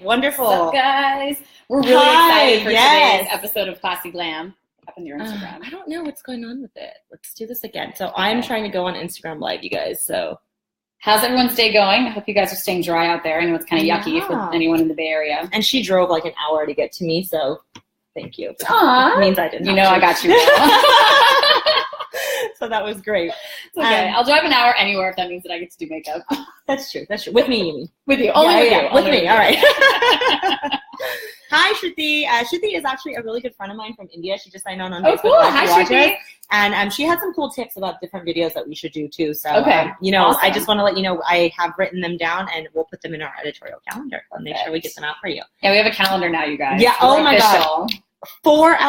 Wonderful. What's up, guys? We're really excited for today's episode of Classy Glam. Up on your Instagram. I don't know what's going on with it. Let's do this again. So I'm trying to go on Instagram Live, you guys. So how's everyone's day going? I hope you guys are staying dry out there. I know it's kind of yucky for anyone in the Bay Area. And she drove like an hour to get to me, so thank you. Aww. It means I didn't. You know I got you. So that was great. It's okay. I'll drive an hour anywhere if that means that I get to do makeup. That's true. That's true. With me, you mean? With you. Only with you. With me. All right. Hi, Shruti. Shruti is actually a really good friend of mine from India. She just signed on Facebook. Cool. Hi, Shruti. And she had some cool tips about different videos that we should do too. So, awesome. I just want to let you know I have written them down and we'll put them in our editorial calendar and make sure we get them out for you. Yeah, we have a calendar now, you guys. Yeah. Oh my God. 3.5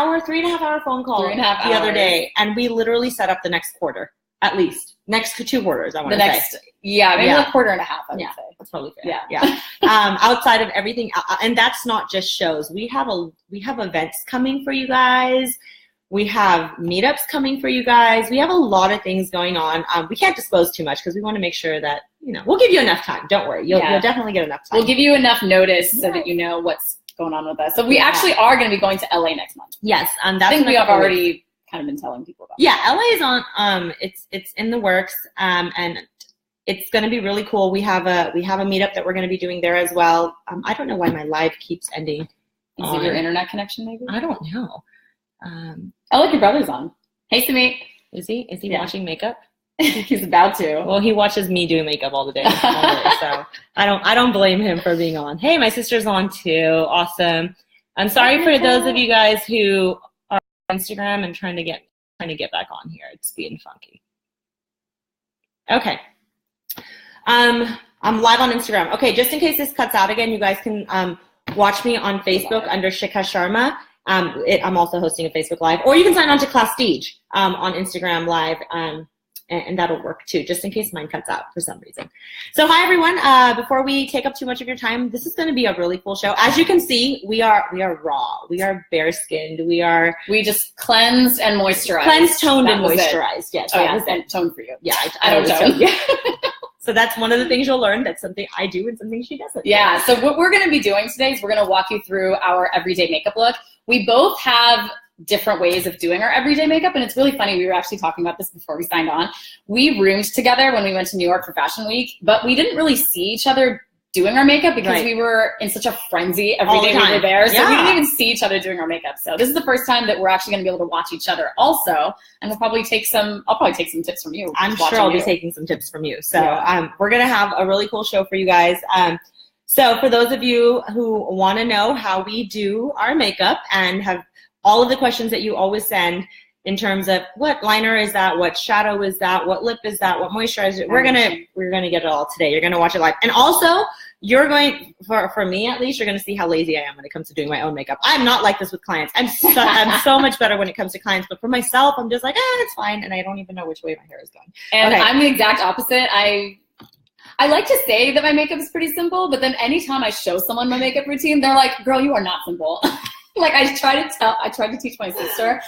hour phone call the other day. And we literally set up the next quarter, at least. Next 2 quarters, I want to say. Yeah, maybe a quarter and a half, I would say. That's probably fair. Yeah. Outside of everything, and that's not just shows. We have events coming for you guys. We have meetups coming for you guys. We have a lot of things going on. We can't disclose too much because we want to make sure that, we'll give you enough time. Don't worry. You'll definitely get enough time. We'll give you enough notice so that you know what's going on with us. So we actually are going to be going to LA next month. Yes. That's I think we have already kind of been telling people about. Yeah, LA is on. It's in the works, and it's going to be really cool. We have a meetup that we're going to be doing there as well. I don't know why my live keeps ending. Is it your internet connection? Maybe I don't know. Oh, look, your brother's on. Hey, Sumit. Is he watching makeup? He's about to. Well, he watches me do makeup all day, so I don't blame him for being on. Hey, my sister's on too. Awesome. I'm sorry for those of you guys who are on Instagram and trying to get back on here. It's being funky. Okay. I'm live on Instagram. Okay, just in case this cuts out again, you guys can watch me on Facebook under Shikha Sharma. I'm also hosting a Facebook Live, or you can sign on to ClassyGlam on Instagram Live. And that'll work too, just in case mine cuts out for some reason. So hi everyone, before we take up too much of your time, this is gonna be a really cool show. As you can see, we are raw, we are bare skinned, we just cleansed and moisturized. Cleansed, toned, and moisturized. Yes. Oh yeah, and toned for you. Yeah, I don't tone. Yeah. So that's one of the things you'll learn. That's something I do and something she doesn't. Yeah, so what we're gonna be doing today is we're gonna walk you through our everyday makeup look. We both have different ways of doing our everyday makeup, and it's really funny. We were actually talking about this before we signed on. We roomed together when we went to New York for Fashion Week, but we didn't really see each other doing our makeup because we were in such a frenzy every day we were there, so we didn't even see each other doing our makeup. So this is the first time that we're actually going to be able to watch each other also, and I'll probably take some tips from you. I'm sure I'll be taking some tips from you. So we're going to have a really cool show for you guys. So for those of you who want to know how we do our makeup and have all of the questions that you always send in terms of what liner is that, what shadow is that, what lip is that, what moisturizer, we're gonna get it all today. You're gonna watch it live, and also you're going for me at least, you're gonna see how lazy I am when it comes to doing my own makeup. I'm not like this with clients. I'm so much better when it comes to clients, but for myself, I'm just like, it's fine, and I don't even know which way my hair is going. And I'm the exact opposite. I like to say that my makeup is pretty simple, but then anytime I show someone my makeup routine, they're like, "Girl, you are not simple." Like I tried to teach my sister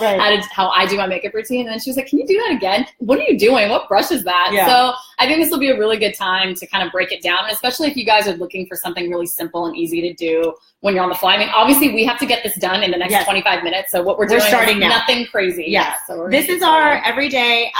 how I do my makeup routine, and then she was like, "Can you do that again? What are you doing? What brush is that?" Yeah. So I think this will be a really good time to kind of break it down, especially if you guys are looking for something really simple and easy to do when you're on the fly. I mean, obviously we have to get this done in the next 25 minutes, so what we're doing is nothing crazy. Yeah. So this is our everyday.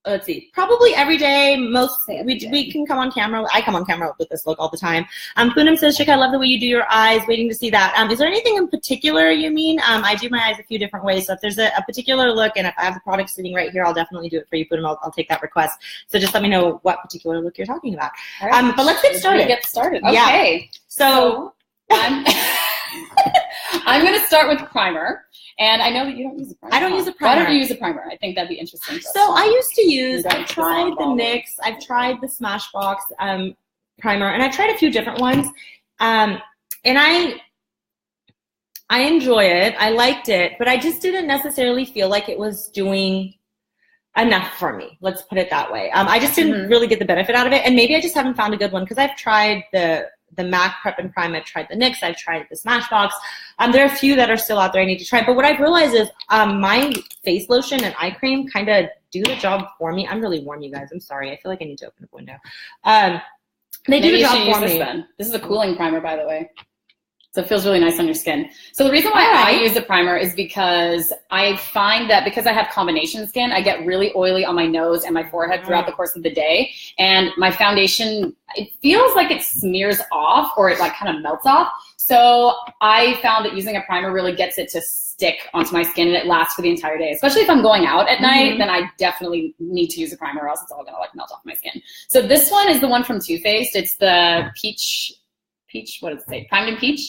Let's see, probably every day, we can come on camera. I come on camera with this look all the time. Poonam says, Shikha, I love the way you do your eyes, waiting to see that. Is there anything in particular you mean? I do my eyes a few different ways. So if there's a particular look and if I have the product sitting right here, I'll definitely do it for you, Poonam. I'll take that request. So just let me know what particular look you're talking about. All right. But let's get started. Okay. Yeah. So I'm going to start with primer. And I know that you don't use a primer. I don't use a primer. Why don't you use a primer? I think that'd be interesting. So I used to use, I've tried the NYX, I've tried the Smashbox primer, and I've tried a few different ones. And I enjoy it. I liked it, but I just didn't necessarily feel like it was doing enough for me. Let's put it that way. I just didn't really get the benefit out of it. And maybe I just haven't found a good one because I've tried the MAC Prep and Prime, I've tried the NYX, I've tried the Smashbox. There are a few that are still out there I need to try. But what I've realized is my face lotion and eye cream kind of do the job for me. I'm really warm, you guys. I'm sorry. I feel like I need to open the window. They do Maybe the you job should use for this me. then. This is a cooling primer, by the way. So it feels really nice on your skin. So the reason why I use a primer is because I find that because I have combination skin, I get really oily on my nose and my forehead throughout the course of the day. And my foundation, it feels like it smears off or it like kind of melts off. So I found that using a primer really gets it to stick onto my skin and it lasts for the entire day. Especially if I'm going out at night, then I definitely need to use a primer or else it's all gonna like melt off my skin. So this one is the one from Too Faced. It's the peach, what does it say? Primed in Peach.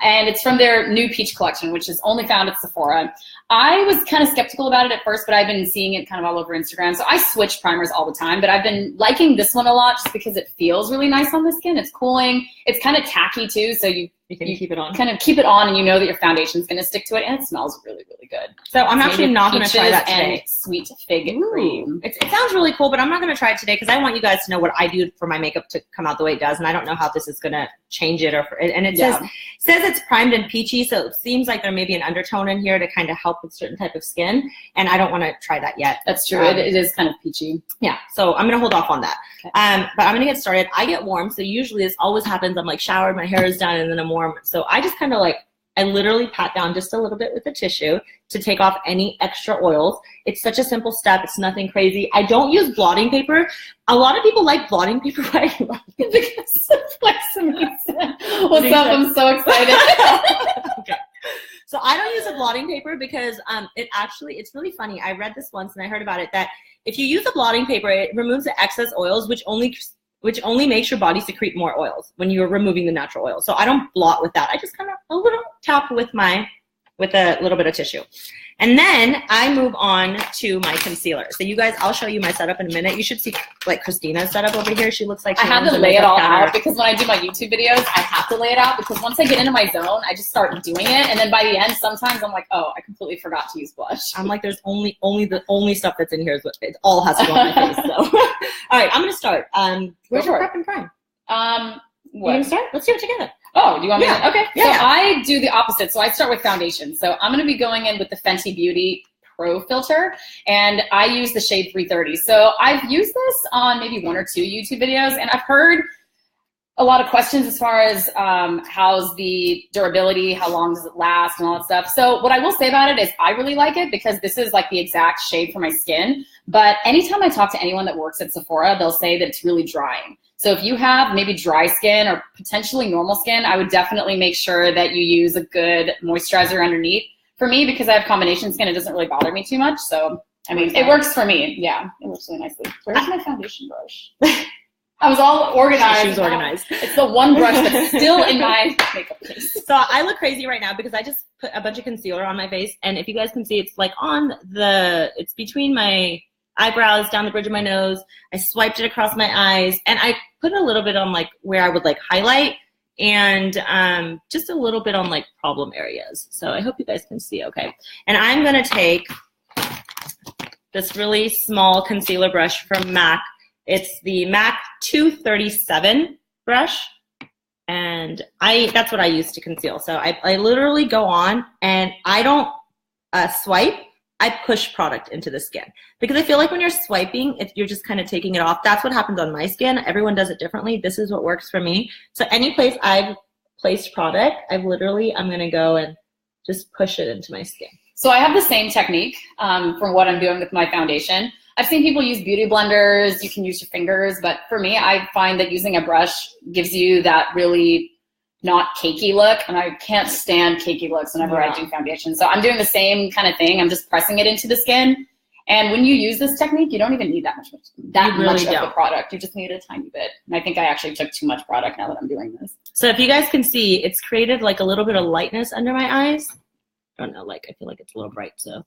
And it's from their new peach collection, which is only found at Sephora. I was kind of skeptical about it at first, but I've been seeing it kind of all over Instagram. So I switch primers all the time, but I've been liking this one a lot just because it feels really nice on the skin. It's cooling. It's kind of tacky too, so you can keep it on. Kind of keep it on, and you know that your foundation is going to stick to it, and it smells really, really good. So I'm actually not going to try that today. And sweet fig cream. It sounds really cool, but I'm not going to try it today because I want you guys to know what I do for my makeup to come out the way it does, and I don't know how this is going to change it. And it says it's primed and peachy, so it seems like there may be an undertone in here to kind of help with certain type of skin, and I don't want to try that yet. That's true. It is kind of peachy. Yeah, so I'm going to hold off on that. Okay. But I'm going to get started. I get warm, so usually this always happens. I'm like showered, my hair is done, and then I'm warm. So I just kind of like, I literally pat down just a little bit with a tissue to take off any extra oils. It's such a simple step. It's nothing crazy. I don't use blotting paper. A lot of people like blotting paper, but I love it because of flexibility. What's up? I'm so excited. Okay. So I don't use a blotting paper because it's really funny. I read this once and I heard about it that if you use a blotting paper, it removes the excess oils, which only makes your body secrete more oils when you're removing the natural oil. So I don't blot with that. I just kind of a little tap with a little bit of tissue. And then I move on to my concealer. So you guys, I'll show you my setup in a minute. You should see like Christina's setup over here. She looks like I have to lay it all out because when I do my YouTube videos, I have to lay it out because once I get into my zone, I just start doing it. And then by the end, sometimes I'm like, oh, I completely forgot to use blush. I'm like, there's the only stuff that's in here is what it all has to go on my face. So, all right, I'm gonna start. Where's your prep and prime? What? You gonna start? Let's do it together. Oh, do you want me to? Okay. Yeah. So I do the opposite. So I start with foundation. So I'm going to be going in with the Fenty Beauty Pro filter, and I use the shade 330. So I've used this on maybe 1 or 2 YouTube videos, and I've heard a lot of questions as far as how's the durability, how long does it last, and all that stuff. So what I will say about it is I really like it because this is like the exact shade for my skin. But anytime I talk to anyone that works at Sephora, they'll say that it's really drying. So if you have maybe dry skin or potentially normal skin, I would definitely make sure that you use a good moisturizer underneath. For me, because I have combination skin, it doesn't really bother me too much. So, I mean, it works for me. Yeah, it works really nicely. Where's my foundation brush? I was all organized. She was organized. It's the one brush that's still in my makeup case. So I look crazy right now because I just put a bunch of concealer on my face. And if you guys can see, it's like it's between my eyebrows, down the bridge of my nose. I swiped it across my eyes, and I put a little bit on like where I would like highlight, and just a little bit on like problem areas. So I hope you guys can see okay. And I'm gonna take this really small concealer brush from MAC. It's the MAC 237 brush, and that's what I use to conceal. So I literally go on, and I don't swipe. I push product into the skin because I feel like when you're swiping, if you're just kind of taking it off, that's what happens on my skin. Everyone does it differently. This is what works for me. So any place I've placed product, I'm going to go and just push it into my skin. So I have the same technique from what I'm doing with my foundation. I've seen people use beauty blenders. You can use your fingers, but for me, I find that using a brush gives you that really not cakey look, and I can't stand cakey looks whenever I do foundation. So I'm doing the same kind of thing. I'm just pressing it into the skin. And when you use this technique, you don't even need that much of the product. You just need a tiny bit. And I think I actually took too much product now that I'm doing this. So if you guys can see, it's created like a little bit of lightness under my eyes. I don't know, like I feel like it's a little bright. So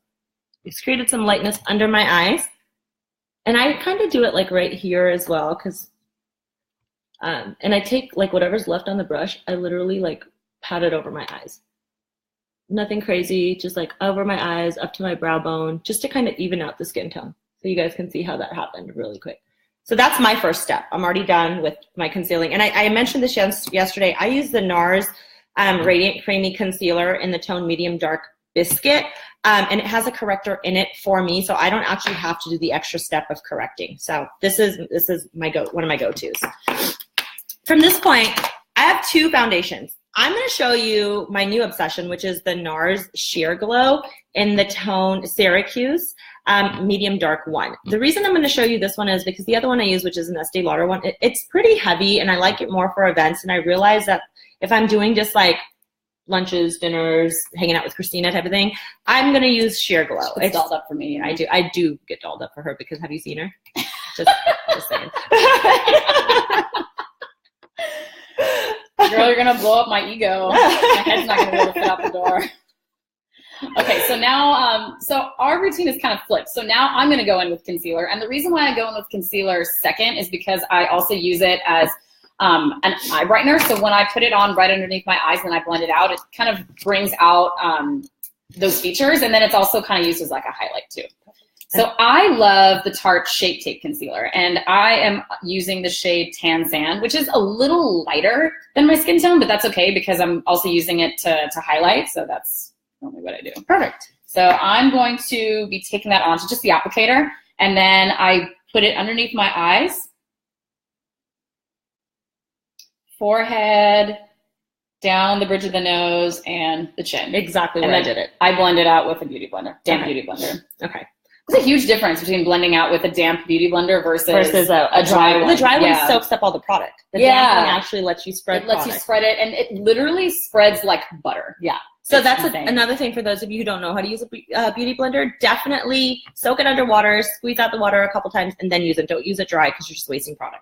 it's created some lightness under my eyes. And I kind of do it like right here as well because and I take like whatever's left on the brush, I literally like pat it over my eyes. Nothing crazy, just like over my eyes, up to my brow bone, just to kind of even out the skin tone. So you guys can see how that happened really quick. So that's my first step. I'm already done with my concealing. And I mentioned this yesterday. I use the NARS Radiant Creamy Concealer in the tone Medium Dark Biscuit. And it has a corrector in it for me, so I don't actually have to do the extra step of correcting. So this is one of my go-tos. from this point, I have 2 foundations. I'm going to show you my new obsession, which is the NARS Sheer Glow in the tone Syracuse, medium dark 1. The reason I'm going to show you this one is because the other one I use, which is an Estee Lauder one, it's pretty heavy, and I like it more for events. And I realize that if I'm doing just like lunches, dinners, hanging out with Christina type of thing, I'm going to use Sheer Glow. It's dolled up for me. You know? I do get dolled up for her because have you seen her? Just saying. Girl, you're gonna blow up my ego. My head's not gonna be able to fit out the door. Okay, so now, so our routine is kind of flipped. So now I'm gonna go in with concealer, and the reason why I go in with concealer second is because I also use it as an eye brightener. So when I put it on right underneath my eyes and I blend it out, it kind of brings out those features, and then it's also kind of used as like a highlight too. So I love the Tarte Shape Tape Concealer, and I am using the shade Tan Sand, which is a little lighter than my skin tone, but that's okay because I'm also using it to highlight, so that's normally what I do. Perfect. So I'm going to be taking that onto just the applicator, and then I put it underneath my eyes, forehead, down the bridge of the nose, and the chin. Exactly where I did it. I blend it out with a beauty blender, damp beauty blender. Okay. There's a huge difference between blending out with a damp beauty blender versus a dry one. The dry one soaks up all the product. The damp one actually lets you spread product. It lets you spread it, and it literally spreads like butter. Yeah. So that's another thing for those of you who don't know how to use a beauty blender. Definitely soak it under water, squeeze out the water a couple times, and then use it. Don't use it dry because you're just wasting product.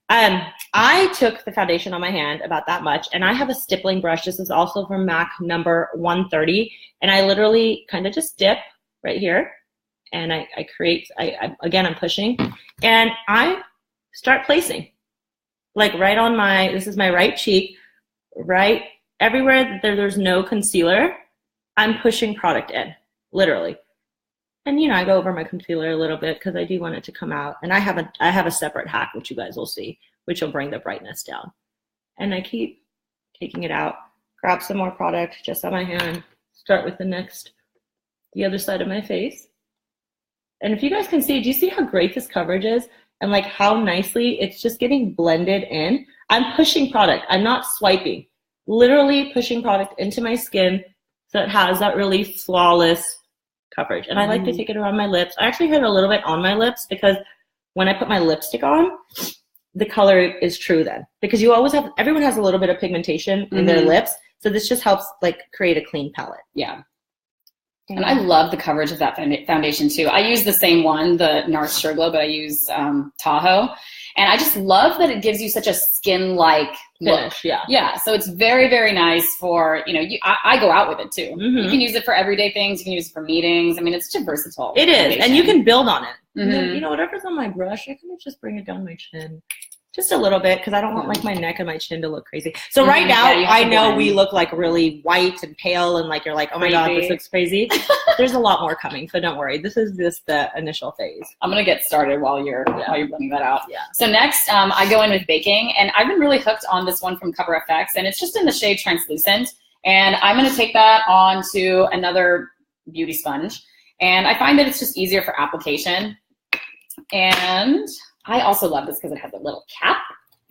I took the foundation on my hand, about that much, and I have a stippling brush. This is also from MAC number 130, and I literally kind of just dip right here. And I create, again, I'm pushing, and I start placing, like right on this is my right cheek, right everywhere there's no concealer, I'm pushing product in, literally. And, you know, I go over my concealer a little bit because I do want it to come out. And I have a separate hack, which you guys will see, which will bring the brightness down. And I keep taking it out, grab some more product just on my hand, start with the other side of my face. And if you guys can see, do you see how great this coverage is? And like how nicely it's just getting blended in? I'm pushing product. I'm not swiping. Literally pushing product into my skin so it has that really flawless coverage. And I like to take it around my lips. I actually had a little bit on my lips because when I put my lipstick on, the color is true then. Because everyone has a little bit of pigmentation in their lips. So this just helps like create a clean palette. Yeah. And I love the coverage of that foundation too. I use the same one, the NARS Sheer Glow, but I use Tahoe. And I just love that it gives you such a skin-like look. Yeah. Yeah. So it's very, very nice for, you know, I go out with it too. You can use it for everyday things. You can use it for meetings. I mean, it's such a versatile foundation. And you can build on it. And then, you know, whatever's on my brush, I can just bring it down my chin. Just a little bit, because I don't want like my neck and my chin to look crazy. So right now, I know we look like really white and pale, and like you're like, oh my god, this looks crazy. There's a lot more coming, so don't worry. This is just the initial phase. I'm gonna get started while you're blending that out. Yeah. So next, I go in with baking, and I've been really hooked on this one from Cover FX, and it's just in the shade Translucent. And I'm gonna take that onto another beauty sponge, and I find that it's just easier for application. And I also love this because it has a little cap,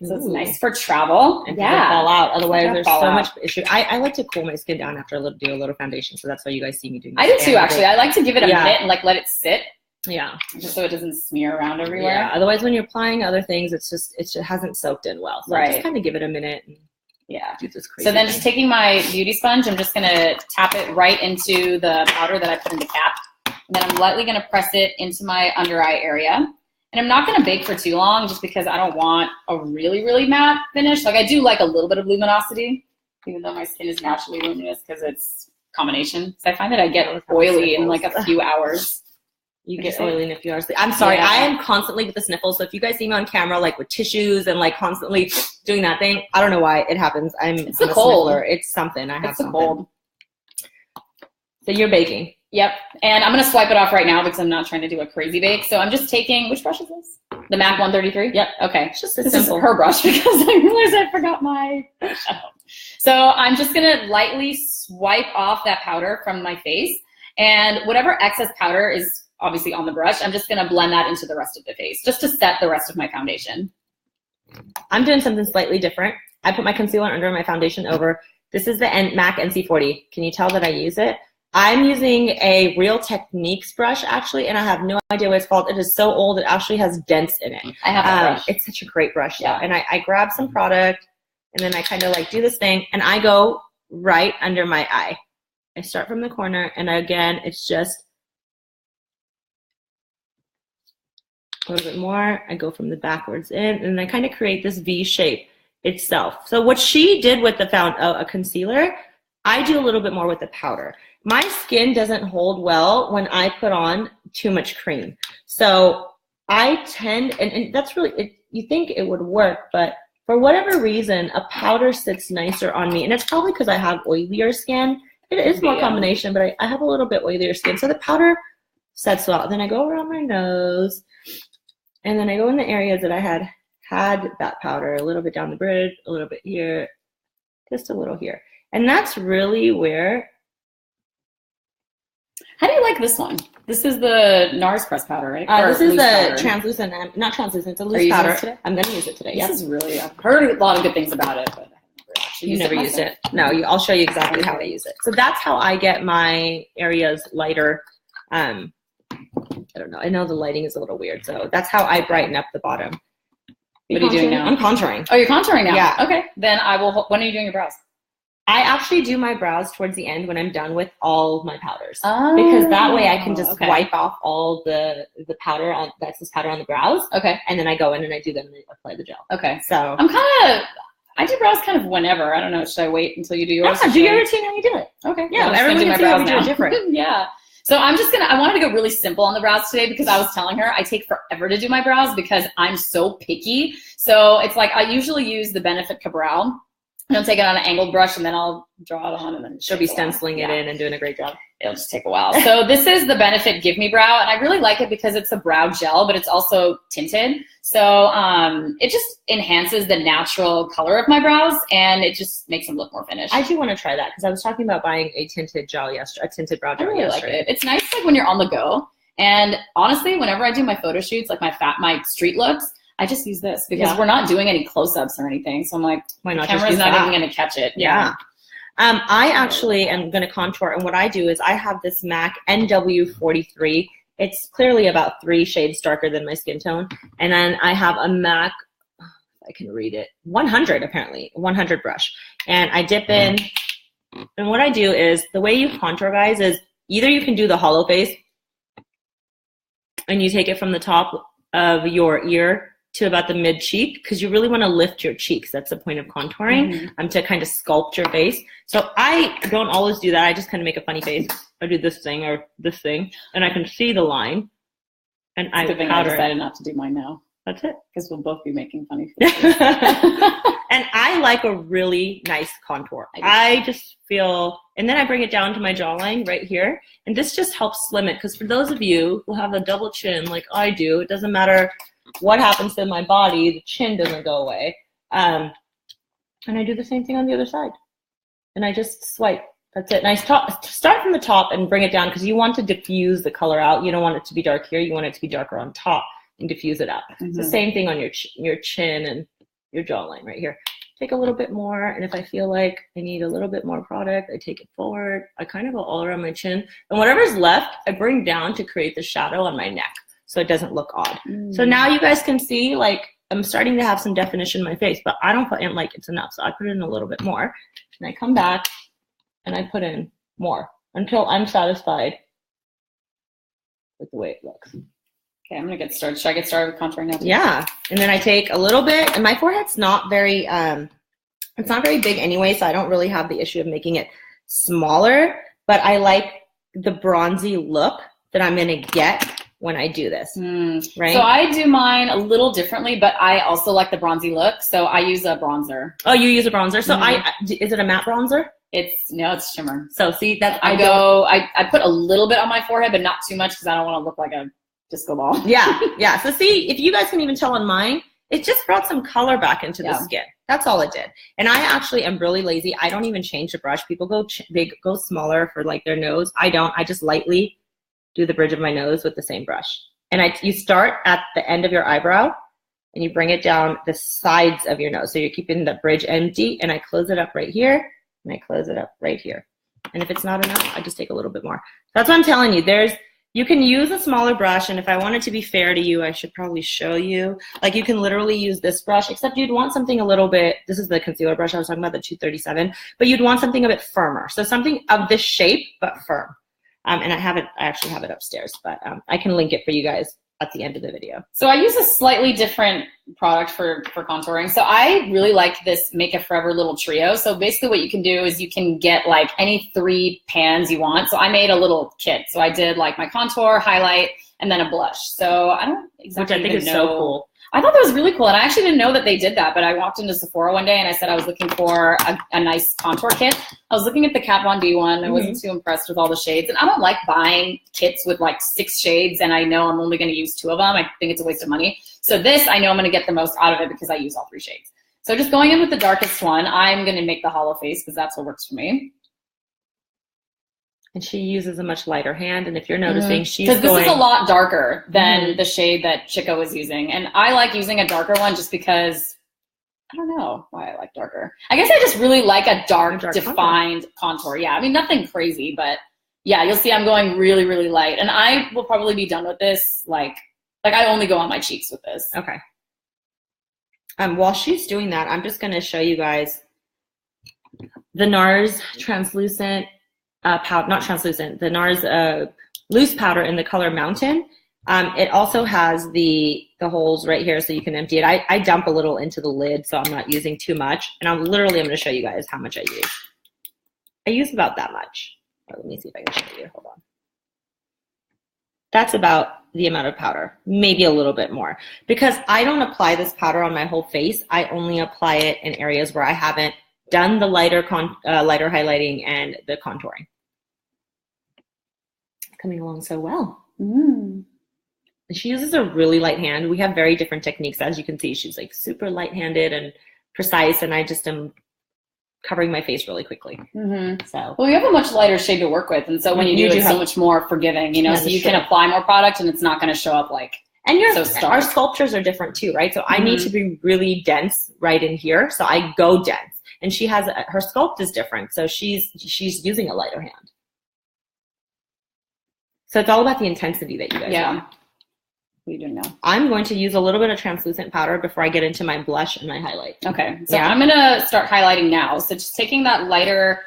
so it's nice for travel. And fall out. Otherwise, there's so much issue. I like to cool my skin down after do a little foundation, so that's why you guys see me doing this. I do too, actually. I like to give it a minute and like let it sit. Yeah. Just so it doesn't smear around everywhere. Yeah. Otherwise, when you're applying other things, it just hasn't soaked in well. So just kind of give it a minute. And do this crazy so then just taking my beauty sponge, I'm just gonna tap it right into the powder that I put in the cap. And then I'm lightly gonna press it into my under eye area. And I'm not going to bake for too long just because I don't want a really, really matte finish. Like I do like a little bit of luminosity, even though my skin is naturally luminous because it's combination. So I find that I get oily in like a few hours. You get oily in a few hours. I'm sorry. I am constantly with the sniffles. So if you guys see me on camera, like with tissues and like constantly doing that thing, I don't know why it happens. It's a cold. Sniffler. It's something. I have something. Cold. So you're baking. Yep. And I'm going to swipe it off right now because I'm not trying to do a crazy bake. So I'm just taking, which brush is this? The MAC 133? Yep. Okay. It's just this is her brush because I realized I forgot my brush at home. So I'm just going to lightly swipe off that powder from my face. And whatever excess powder is obviously on the brush, I'm just going to blend that into the rest of the face just to set the rest of my foundation. I'm doing something slightly different. I put my concealer under, my foundation over. This is the MAC NC40. Can you tell that I use it? I'm using a Real Techniques brush, actually, and I have no idea what it's called. It is so old, it actually has dents in it. I have that brush. It's such a great brush, yeah. And I grab some product, and then I kind of like do this thing, and I go right under my eye. I start from the corner, and again, it's just a little bit more. I go from the backwards in, and I kind of create this V shape itself. So what she did with the a concealer, I do a little bit more with the powder. My skin doesn't hold well when I put on too much cream. So I tend, and that's really, you think it would work, but for whatever reason, a powder sits nicer on me. And it's probably because I have oilier skin. It is more combination, but I have a little bit oilier skin. So the powder sets well. Then I go around my nose, and then I go in the areas that I had that powder, a little bit down the bridge, a little bit here, just a little here. And that's really where. How do you like this one? This is the NARS press powder, right? This is a translucent, not translucent, it's a loose powder. I'm going to use it today. This is really, I've heard a lot of good things about it, but you never used it. No, I'll show you exactly how I use it. So that's how I get my areas lighter. I don't know. I know the lighting is a little weird, so that's how I brighten up the bottom. What are you doing now? I'm contouring. Oh, you're contouring now? Yeah. Okay. Then I will. When are you doing your brows? I actually do my brows towards the end when I'm done with all my powders. Oh, because that way I can just wipe off all the powder, the excess powder on the brows. Okay. And then I go in and I do them and apply the gel. Okay. So I do brows kind of whenever. I don't know. Should I wait until you do yours? Do your routine how you do it. Okay. Yeah. Everyone can see how we do it different. Yeah. So I wanted to go really simple on the brows today because I was telling her I take forever to do my brows because I'm so picky. So it's like I usually use the Benefit Cabral. I'll take it on an angled brush and then I'll draw it on and then she'll be stenciling it in and doing a great job. It'll just take a while. So this is the Benefit Give Me Brow, and I really like it because it's a brow gel, but it's also tinted. So it just enhances the natural color of my brows and it just makes them look more finished. I do want to try that because I was talking about buying a tinted gel yesterday, a tinted brow gel yesterday. Like it. It's nice like when you're on the go. And honestly, whenever I do my photo shoots, like my street looks, I just use this because we're not doing any close-ups or anything. So I'm like, why not? The camera's not even going to catch it. Yeah. I actually am going to contour, and what I do is I have this MAC NW43. It's clearly about 3 shades darker than my skin tone. And then I have a MAC, I can read it, 100 apparently, 100 brush. And I dip in, and what I do is, the way you contour, guys, is either you can do the hollow face, and you take it from the top of your ear to about the mid cheek because you really want to lift your cheeks. That's the point of contouring, to kind of sculpt your face. So I don't always do that. I just kind of make a funny face or do this thing or this thing, and I can see the line. And I decided not to do mine now. That's it. Because we'll both be making funny faces. And I like a really nice contour. I just feel, and then I bring it down to my jawline right here, and this just helps slim it. Because for those of you who have a double chin like I do, it doesn't matter what happens to my body, the chin doesn't go away. And I do the same thing on the other side. And I just swipe. That's it. And I start from the top and bring it down because you want to diffuse the color out. You don't want it to be dark here. You want it to be darker on top and diffuse it out. It's the same thing on your chin and your jawline right here. Take a little bit more, and if I feel like I need a little bit more product, I take it forward. I kind of go all around my chin. And whatever's left, I bring down to create the shadow on my neck so it doesn't look odd. So now you guys can see, like, I'm starting to have some definition in my face, but I don't put in like it's enough. So I put in a little bit more, and I come back and I put in more until I'm satisfied with the way it looks. Okay, I'm gonna get started. Should I get started with contouring now? Yeah, and then I take a little bit, and my forehead's not very, it's not very big anyway, so I don't really have the issue of making it smaller, but I like the bronzy look that I'm gonna get when I do this, right? So I do mine a little differently, but I also like the bronzy look, so I use a bronzer. Oh, you use a bronzer? So is it a matte bronzer? It's shimmer. So see, that's I put a little bit on my forehead, but not too much because I don't want to look like a disco ball. Yeah. So see, if you guys can even tell on mine, it just brought some color back into the skin. That's all it did. And I actually am really lazy. I don't even change the brush. People go big, go smaller for like their nose. I don't. I just lightly do the bridge of my nose with the same brush. And you start at the end of your eyebrow, and you bring it down the sides of your nose. So you're keeping the bridge empty, and I close it up right here, and I close it up right here. And if it's not enough, I just take a little bit more. That's what I'm telling you. You can use a smaller brush, and if I wanted to be fair to you, I should probably show you. Like, you can literally use this brush, except you'd want something a little bit, this is the concealer brush I was talking about, the 237, but you'd want something a bit firmer. So something of this shape, but firm. And I actually have it upstairs, but I can link it for you guys at the end of the video. So I use a slightly different product for contouring. So I really like this Make It Forever little trio. So basically what you can do is you can get like any 3 pans you want. So I made a little kit. So I did like my contour, highlight, and then a blush. So I don't exactly Which I think is so cool. I thought that was really cool, and I actually didn't know that they did that, but I walked into Sephora one day and I said I was looking for a nice contour kit. I was looking at the Kat Von D one. I wasn't too impressed with all the shades, and I don't like buying kits with like 6 shades, and I know I'm only going to use 2 of them. I think it's a waste of money. So this, I know I'm going to get the most out of it because I use all 3 shades. So just going in with the darkest one, I'm going to make the hollow face because that's what works for me. And she uses a much lighter hand, and if you're noticing, she's because this is a lot darker than the shade that Shikha was using, and I like using a darker one just because I don't know why I like darker. I guess I just really like a dark defined contour. Yeah, I mean nothing crazy, but yeah, you'll see I'm going really, really light, and I will probably be done with this. Like I only go on my cheeks with this. Okay. While she's doing that, I'm just going to show you guys the NARS translucent. Not translucent, the NARS loose powder in the color Mountain. It also has the holes right here so you can empty it. I dump a little into the lid so I'm not using too much. And I'm going to show you guys how much I use. I use about that much. Let me see if I can show you. Hold on. That's about the amount of powder, maybe a little bit more. Because I don't apply this powder on my whole face. I only apply it in areas where I haven't done the lighter highlighting and the contouring. Coming along so well. She uses a really light hand. We have very different techniques. As you can see, she's like super light-handed and precise, and I just am covering my face really quickly. So, well, you have a much lighter shade to work with, and so when you do it's so much more forgiving, you know, so you can apply more product and it's not going to show up like our sculptures are different too, right? So I need to be really dense right in here, so I go dense. And she has her sculpt is different, so she's using a lighter hand. So it's all about the intensity that you guys want. We do know. I'm going to use a little bit of translucent powder before I get into my blush and my highlight. Okay, so I'm gonna start highlighting now. So just taking that lighter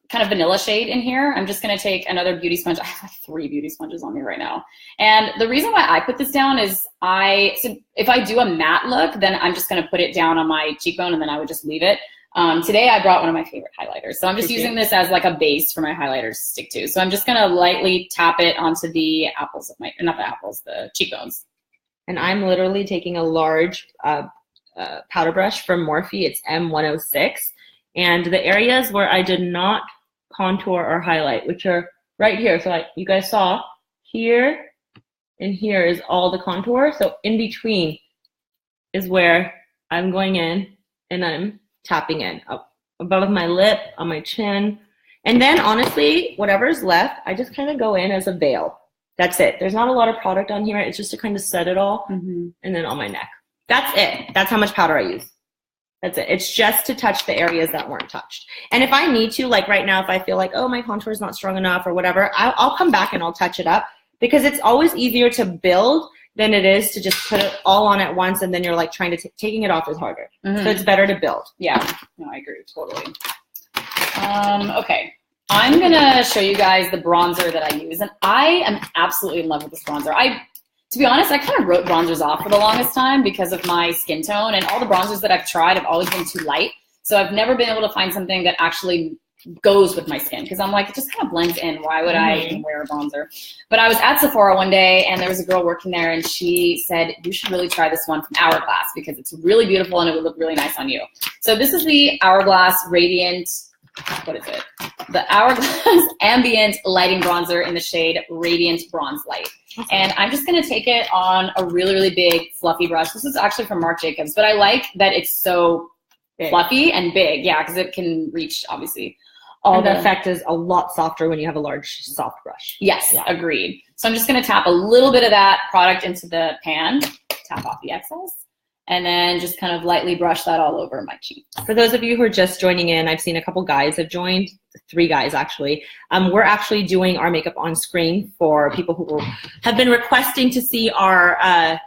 kind of vanilla shade in here, I'm just gonna take another beauty sponge. I have like 3 beauty sponges on me right now. And the reason why I put this down is so if I do a matte look, then I'm just gonna put it down on my cheekbone and then I would just leave it. Today I brought one of my favorite highlighters. So I'm just using this as like a base for my highlighters to stick to. So I'm just gonna lightly tap it onto the apples of my, not the apples, the cheekbones. And I'm literally taking a large powder brush from Morphe. It's M106. And the areas where I did not contour or highlight, which are right here. So like you guys saw, here and here is all the contour. So in between is where I'm going in and I'm tapping in up above my lip, on my chin. And then honestly, whatever's left, I just kind of go in as a veil. That's it. There's not a lot of product on here. It's just to kind of set it all. And then on my neck. That's it. That's how much powder I use. That's it. It's just to touch the areas that weren't touched. And if I need to, like right now, if I feel like, oh, my contour is not strong enough or whatever, I'll come back and I'll touch it up, because it's always easier to build than it is to just put it all on at once, and then you're like trying to taking it off is harder. So it's better to build. Yeah, no, I agree totally. Okay, I'm gonna show you guys the bronzer that I use, and I am absolutely in love with this bronzer. To be honest, I kind of wrote bronzers off for the longest time because of my skin tone, and all the bronzers that I've tried have always been too light. So I've never been able to find something that actually goes with my skin, because I'm like, it just kind of blends in. Why would I even wear a bronzer? But I was at Sephora one day, and there was a girl working there, and she said, you should really try this one from Hourglass because it's really beautiful and it would look really nice on you. So this is the Hourglass Radiant, what is it? The Hourglass Ambient Lighting Bronzer in the shade Radiant Bronze Light. And I'm just going to take it on a really, really big fluffy brush. This is actually from Marc Jacobs, but I like that it's so fluffy and big, yeah, because it can reach, obviously, all the effect is a lot softer when you have a large, soft brush. Yes, agreed. So I'm just going to tap a little bit of that product into the pan, tap off the excess, and then just kind of lightly brush that all over my cheek. For those of you who are just joining in, I've seen a couple guys have joined, 3 guys actually. We're actually doing our makeup on screen for people who have been requesting to see our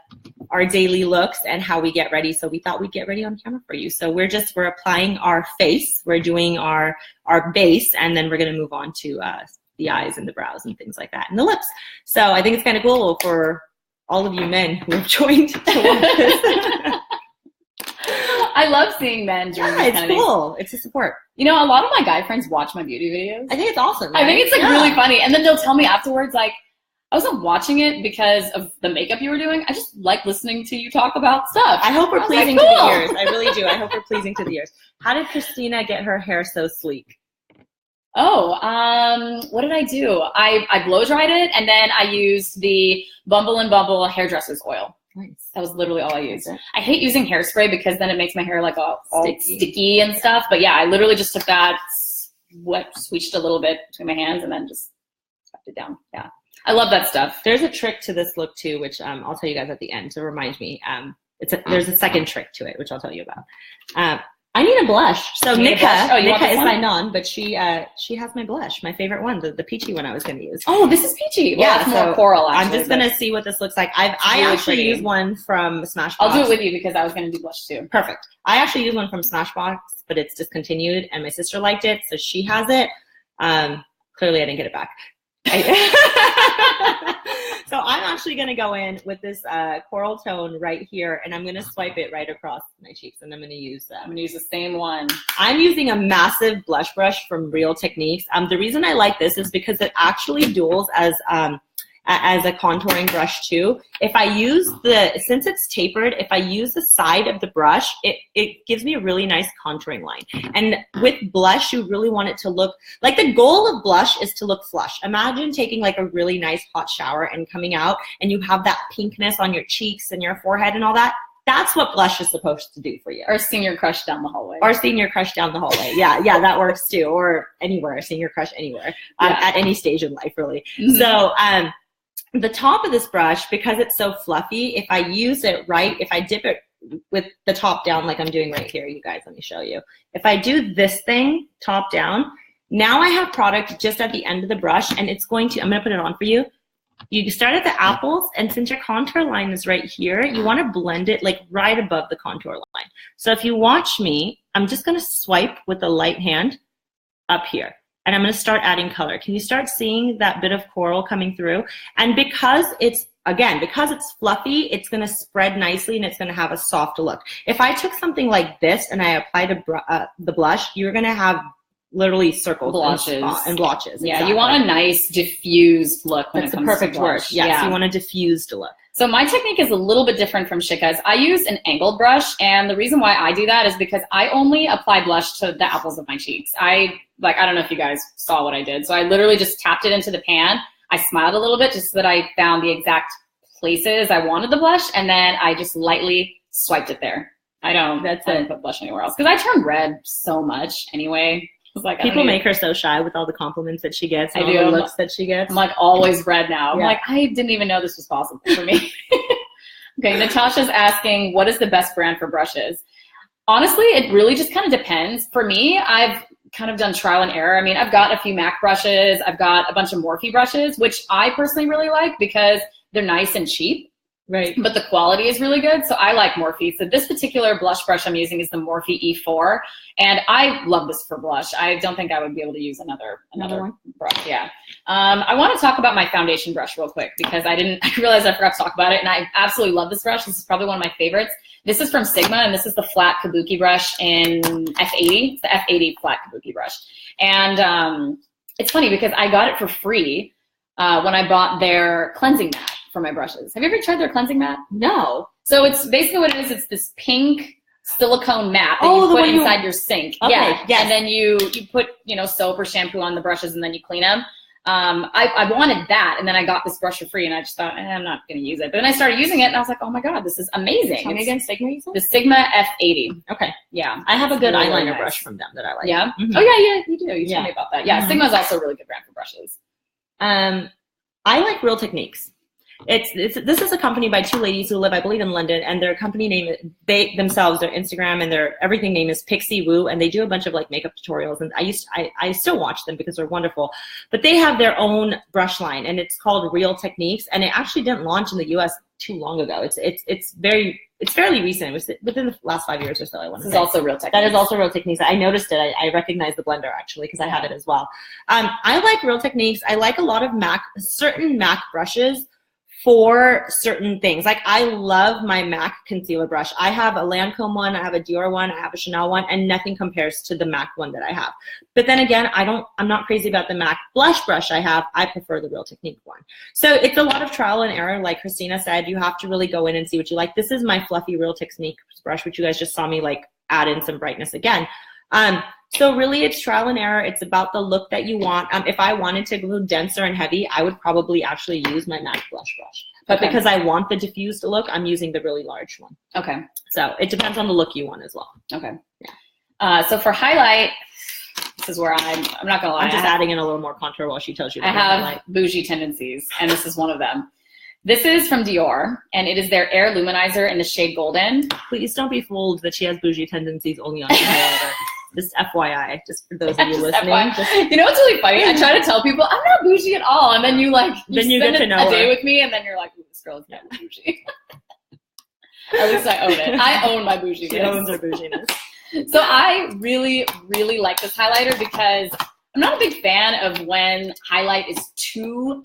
daily looks and how we get ready. So we thought we'd get ready on camera for you. So we're applying our face, we're doing our base, and then we're gonna move on to the eyes and the brows and things like that, and the lips. So I think it's kind of cool for all of you men who have joined to watch this. I love seeing men doing it's cool. It's a support. You know, a lot of my guy friends watch my beauty videos. I think it's awesome. Right? I think it's like really funny. And then they'll tell me afterwards, like, I wasn't watching it because of the makeup you were doing. I just like listening to you talk about stuff. I hope we're pleasing to the ears. I really do. I hope we're pleasing to the ears. How did Christina get her hair so sleek? Oh, what did I do? I blow dried it, and then I used the Bumble and Bumble hairdresser's oil. Nice. That was literally all I used. I hate using hairspray because then it makes my hair like all sticky and stuff. But yeah, I literally just took that, switched a little bit between my hands, and then just swept it down. Yeah, I love that stuff. There's a trick to this look too, which I'll tell you guys at the end to remind me. There's a second trick to it, which I'll tell you about. I need a blush. So Nika is signed on, but she has my blush, my favorite one, the peachy one I was going to use. Oh, this is peachy. Well, yeah, it's more coral. Actually, I'm just going to see what this looks like. I actually use one from Smashbox. I'll do it with you because I was going to do blush too. Perfect. I actually use one from Smashbox, but it's discontinued, and my sister liked it, so she has it. Clearly, I didn't get it back. So I'm actually going to go in with this coral tone right here, and I'm going to swipe it right across my cheeks, and I'm going to use that. I'm going to use the same one. I'm using a massive blush brush from Real Techniques. The reason I like this is because it actually duals as a contouring brush too. If I use since it's tapered, if I use the side of the brush, it gives me a really nice contouring line. And with blush, you really want it to look, like the goal of blush is to look flush. Imagine taking like a really nice hot shower and coming out and you have that pinkness on your cheeks and your forehead and all that. That's what blush is supposed to do for you. Or seeing your crush down the hallway. Yeah, that works too. Or anywhere, seeing your crush anywhere, at any stage in life, really. Mm-hmm. So, the top of this brush, because it's so fluffy, if I use it right, if I dip it with the top down like I'm doing right here, you guys, let me show you. If I do this thing, top down, now I have product just at the end of the brush, and it's going to, I'm going to put it on for you. You start at the apples, and since your contour line is right here, you want to blend it like right above the contour line. So if you watch me, I'm just going to swipe with the light hand up here. And I'm going to start adding color. Can you start seeing that bit of coral coming through? And because it's fluffy, it's going to spread nicely and it's going to have a soft look. If I took something like this and I applied the blush, you're going to have literally circles and blotches. Yeah, exactly. You want a nice diffused look. That's the perfect word. Yes, you want a diffused look. So my technique is a little bit different from Shikha's. I use an angled brush, and the reason why I do that is because I only apply blush to the apples of my cheeks. I don't know if you guys saw what I did. So I literally just tapped it into the pan. I smiled a little bit just so that I found the exact places I wanted the blush, and then I just lightly swiped it there. I don't put blush anywhere else because I turn red so much anyway. Like, people make her so shy with all the compliments that she gets and all the looks that she gets. I'm like always red now. I'm like, I didn't even know this was possible for me. Okay, Natasha's asking, what is the best brand for brushes? Honestly, it really just kind of depends. For me, I've kind of done trial and error. I mean, I've got a few MAC brushes. I've got a bunch of Morphe brushes, which I personally really like because they're nice and cheap. Right. But the quality is really good, so I like Morphe. So this particular blush brush I'm using is the Morphe E4, and I love this for blush. I don't think I would be able to use another brush. Yeah. I want to talk about my foundation brush real quick because I realized I forgot to talk about it, and I absolutely love this brush. This is probably one of my favorites. This is from Sigma, and this is the flat kabuki brush in F80. It's the F80 flat kabuki brush. And it's funny because I got it for free when I bought their cleansing mat for my brushes. Have you ever tried their cleansing mat? No. So it's basically what it is. It's this pink silicone mat that you put inside your sink. Okay, yeah. Yes. And then you put, soap or shampoo on the brushes and then you clean them. I wanted that, and then I got this brush for free, and I just thought, I'm not going to use it. But then I started using it, and I was like, oh my god, this is amazing. Tell me again, Sigma you said? The Sigma F80. Okay. Yeah. I have a good eyeliner brush from them that I like. Yeah? Mm-hmm. Oh yeah, you do. You told me about that. Yeah, Sigma is also a really good brand for brushes. I like Real Techniques. This is a company by two ladies who live, I believe, in London, and their company name, they themselves, their Instagram and their everything name is Pixie Woo, and they do a bunch of like makeup tutorials, and I still watch them because they're wonderful. But they have their own brush line, and it's called Real Techniques, and it actually didn't launch in the US too long ago. It's fairly recent. It was within the last 5 years or so, I want to say. This is also Real Techniques. That is also Real Techniques. I noticed it. I recognize the blender, actually, because I have it as well. I like Real Techniques. I like a lot of certain MAC brushes for certain things. Like, I love my MAC concealer brush. I have a Lancome one, I have a Dior one, I have a Chanel one, and nothing compares to the MAC one that I have. But then again, I'm not crazy about the MAC blush brush I have. I prefer the Real Technique one. So it's a lot of trial and error. Like Christina said, you have to really go in and see what you like. This is my fluffy Real Technique brush, which you guys just saw me like add in some brightness again. So really it's trial and error. It's about the look that you want. If I wanted to go denser and heavy, I would probably actually use my MAC blush brush. But because I want the diffused look, I'm using the really large one. Okay. So it depends on the look you want as well. Okay. Yeah. So for highlight, this is where I'm not gonna lie. I'm just adding in a little more contour while she tells you. I have bougie tendencies, and this is one of them. This is from Dior, and it is their Air Luminizer in the shade Golden. Please don't be fooled that she has bougie tendencies only on your highlighter. Just FYI, just for those of you listening. You know what's really funny? I try to tell people I'm not bougie at all, and then you get to know a day with me, and then you're like, ooh, this girl is not bougie. At least I own it. I own my bouginess. She owns her bouginess. So I really, really like this highlighter because I'm not a big fan of when highlight is too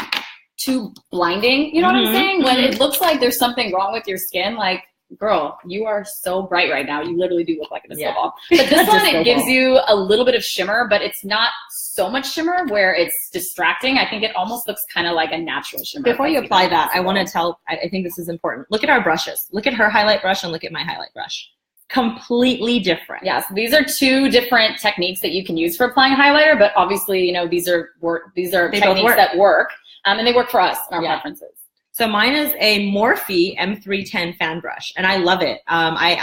blinding. You know what I'm saying? When it looks like there's something wrong with your skin, like, girl, you are so bright right now. You literally do look like a disco ball. But this one, it gives you a little bit of shimmer, but it's not so much shimmer where it's distracting. I think it almost looks kind of like a natural shimmer. Before you apply that, I want to tell, I think this is important. Look at our brushes. Look at her highlight brush and look at my highlight brush. Completely different. Yes, these are two different techniques that you can use for applying highlighter, but obviously, you know, these are techniques that work, and they work for us and our preferences. So mine is a Morphe M310 fan brush, and I love it. I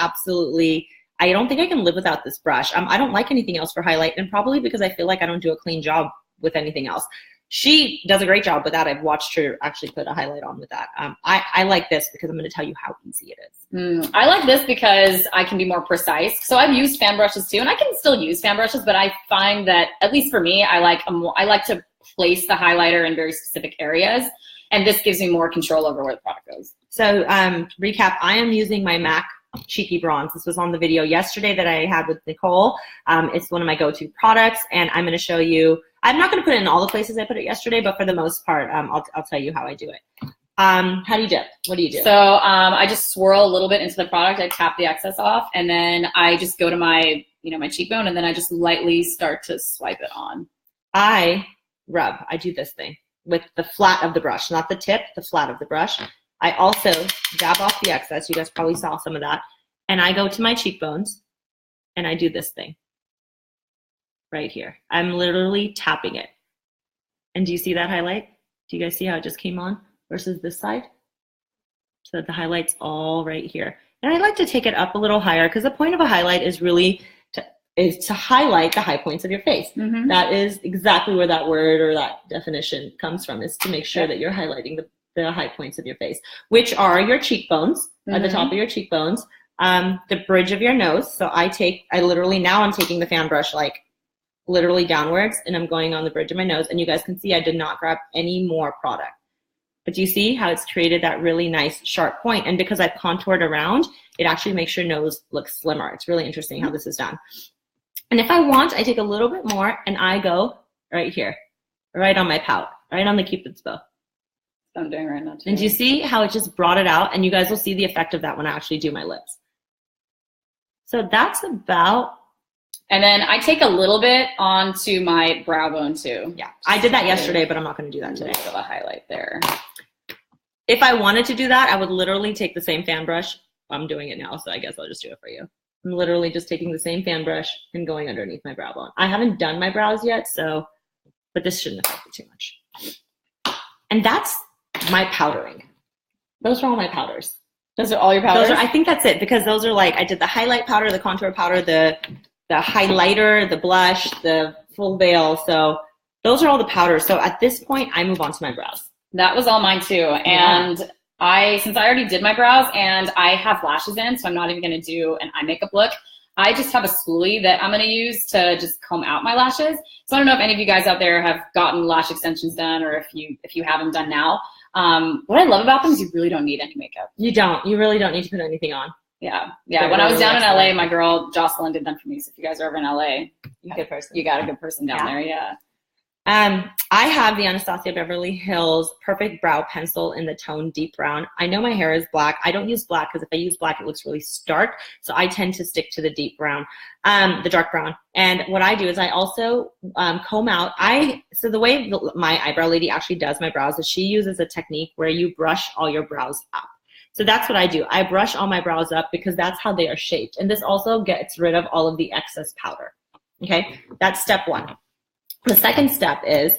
don't think I can live without this brush. I don't like anything else for highlight, and probably because I feel like I don't do a clean job with anything else. She does a great job with that. I've watched her actually put a highlight on with that. I like this because I'm going to tell you how easy it is. I like this because I can be more precise. So I've used fan brushes too, and I can still use fan brushes, but I find that, at least for me, I like to place the highlighter in very specific areas. And this gives me more control over where the product goes. So recap, I am using my MAC Cheeky Bronze. This was on the video yesterday that I had with Nicole. It's one of my go-to products, and I'm going to show you. I'm not going to put it in all the places I put it yesterday, but for the most part, I'll tell you how I do it. How do you dip? What do you do? So I just swirl a little bit into the product. I tap the excess off, and then I just go to my cheekbone, and then I just lightly start to swipe it on. I do this thing with the flat of the brush, not the tip, the flat of the brush. I also dab off the excess. You guys probably saw some of that. And I go to my cheekbones and I do this thing right here. I'm literally tapping it. And do you see that highlight? Do you guys see how it just came on versus this side? So the highlight's all right here. And I like to take it up a little higher because the point of a highlight is really to highlight the high points of your face. That is exactly where that word or that definition comes from, is to make sure that you're highlighting the high points of your face, which are your cheekbones, at the top of your cheekbones, the bridge of your nose. So I'm taking the fan brush like literally downwards, and I'm going on the bridge of my nose, and you guys can see I did not grab any more product. But do you see how it's created that really nice sharp point? And because I've contoured around, it actually makes your nose look slimmer. It's really interesting how this is done. And if I want, I take a little bit more and I go right here, right on my pout, right on the Cupid's bow. I'm doing right now too. And do you see how it just brought it out? And you guys will see the effect of that when I actually do my lips. So that's about. And then I take a little bit onto my brow bone too. Yeah, I did that yesterday, but I'm not going to do that today. A little highlight there. If I wanted to do that, I would literally take the same fan brush. I'm doing it now, so I guess I'll just do it for you. I'm literally just taking the same fan brush and going underneath my brow bone. I haven't done my brows yet, but this shouldn't affect it too much. And that's my powdering. Those are all my powders. Those are all your powders? I think that's it, because those are like, I did the highlight powder, the contour powder, the highlighter, the blush, the full veil. So those are all the powders. So at this point, I move on to my brows. That was all mine too. And since I already did my brows and I have lashes in, so I'm not even going to do an eye makeup look, I just have a spoolie that I'm going to use to just comb out my lashes. So I don't know if any of you guys out there have gotten lash extensions done, or if you have them done now. What I love about them is you really don't need any makeup. You don't. You really don't need to put anything on. Yeah. When I was down in LA, my girl Jocelyn did them for me. So if you guys are ever in LA, Good person. You got a good person down there. Yeah. I have the Anastasia Beverly Hills Perfect Brow Pencil in the tone Deep Brown. I know my hair is black. I don't use black because if I use black, it looks really stark. So I tend to stick to the deep brown, the dark brown. And what I do is I also comb out. So the way my eyebrow lady actually does my brows is she uses a technique where you brush all your brows up. So that's what I do. I brush all my brows up because that's how they are shaped. And this also gets rid of all of the excess powder. Okay, that's step one. The second step is